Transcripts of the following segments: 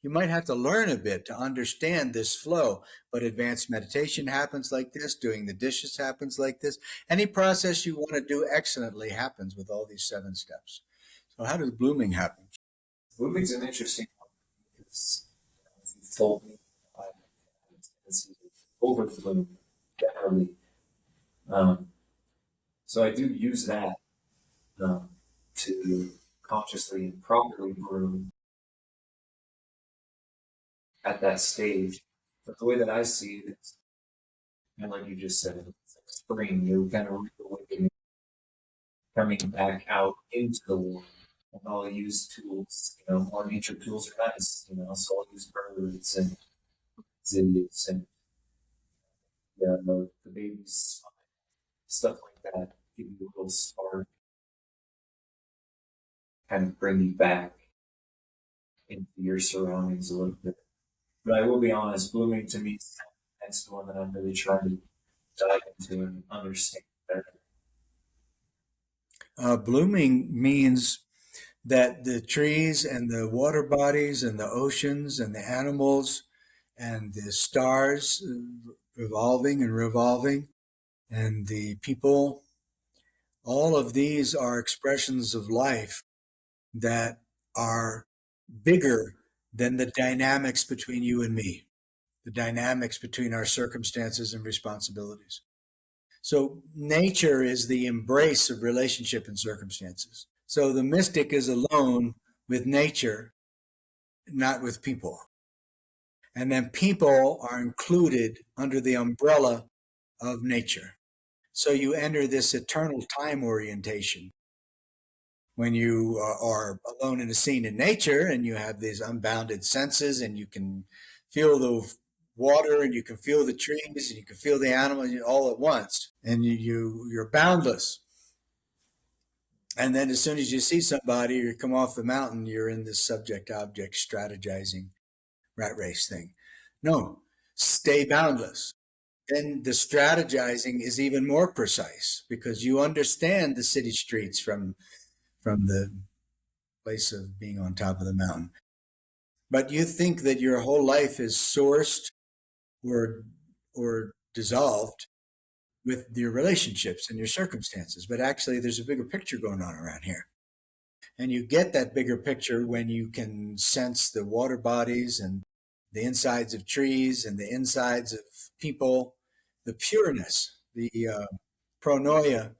You might have to learn a bit to understand this flow, but advanced meditation happens like this. Doing the dishes happens like this. Any process you want to do excellently happens with all these 7 steps. So how does blooming happen? Blooming's an interesting one because you've told me I have a tendency to overbloom generally. Um, so I do use that to consciously and properly bloom at that stage. But the way that I see it is, and like you just said, it's like spring, you're kind of reawakening, coming back out into the world. And I'll use tools, more nature tools are nice, so I'll use birds and zillions and the babies, stuff like that, give you a little spark, kind of bring you back into your surroundings a little bit. But I will be honest, blooming to me is the next one that I'm really trying to dive into and understand better. Blooming means that the trees and the water bodies and the oceans and the animals and the stars revolving and revolving and the people, all of these are expressions of life that are bigger than the dynamics between you and me, the dynamics between our circumstances and responsibilities. So nature is the embrace of relationship and circumstances. So the mystic is alone with nature, not with people. And then people are included under the umbrella of nature. So you enter this eternal time orientation when you are alone in a scene in nature and you have these unbounded senses and you can feel the water and you can feel the trees and you can feel the animals all at once and you're boundless. And then as soon as you see somebody or you come off the mountain, you're in this subject object strategizing rat race thing. No, stay boundless. Then the strategizing is even more precise because you understand the city streets from the place of being on top of the mountain. But you think that your whole life is sourced or dissolved with your relationships and your circumstances. But actually, there's a bigger picture going on around here. And you get that bigger picture when you can sense the water bodies and the insides of trees and the insides of people, the pureness, the pronoia,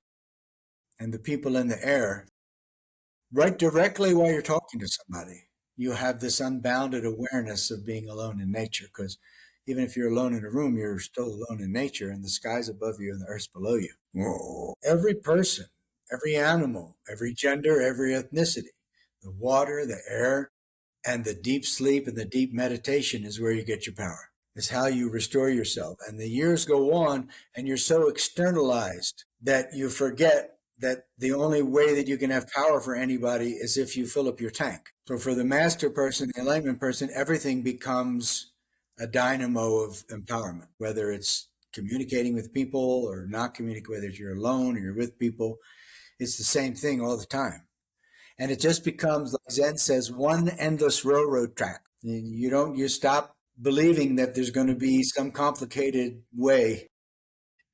and the people in the air, right directly while you're talking to somebody. You have this unbounded awareness of being alone in nature because even if you're alone in a room, you're still alone in nature and the sky's above you and the earth's below you. Whoa. Every person, every animal, every gender, every ethnicity, the water, the air, and the deep sleep and the deep meditation is where you get your power. It's how you restore yourself. And the years go on and you're so externalized that you forget that the only way that you can have power for anybody is if you fill up your tank. So for the master person, the enlightenment person, everything becomes a dynamo of empowerment, whether it's communicating with people or not communicating, whether you're alone or you're with people. It's the same thing all the time. And it just becomes, like Zen says, one endless railroad track. You stop believing that there's going to be some complicated way,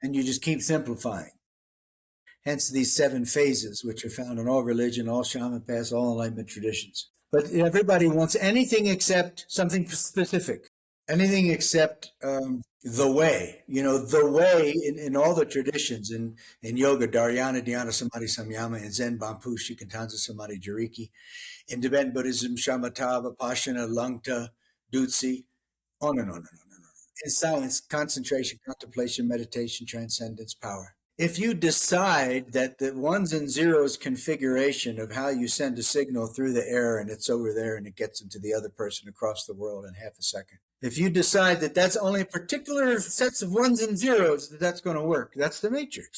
and you just keep simplifying. Hence these 7 phases, which are found in all religion, all shaman paths, all enlightenment traditions. But everybody wants anything except something specific, anything except the way. The way in all the traditions, in yoga, Dharana, Dhyana, Samadhi, Samyama, in Zen, Bampu, Shikantaza, Samadhi, Jiriki, in Tibetan Buddhism, Shamatha, Vipassana, Langta, Dutsi, on and on and on and on. In silence, concentration, contemplation, meditation, transcendence, power. If you decide that the ones and zeros configuration of how you send a signal through the air and it's over there and it gets into the other person across the world in half a second, if you decide that that's only particular sets of ones and zeros that's going to work, that's the matrix.